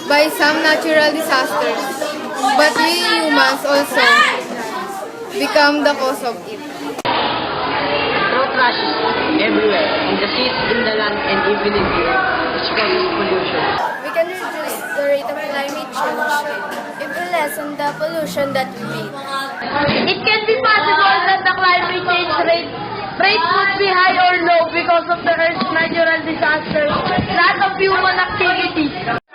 by some natural disasters, but we humans also become the cause of it. Throw trash everywhere, in the seas, in the land, and even in the air, which causes pollution. We can reduce the rate of climate change if we lessen the pollution that we make. It can be possible that the climate change rate would be high or low because of the Earth's natural disasters, not of human activities.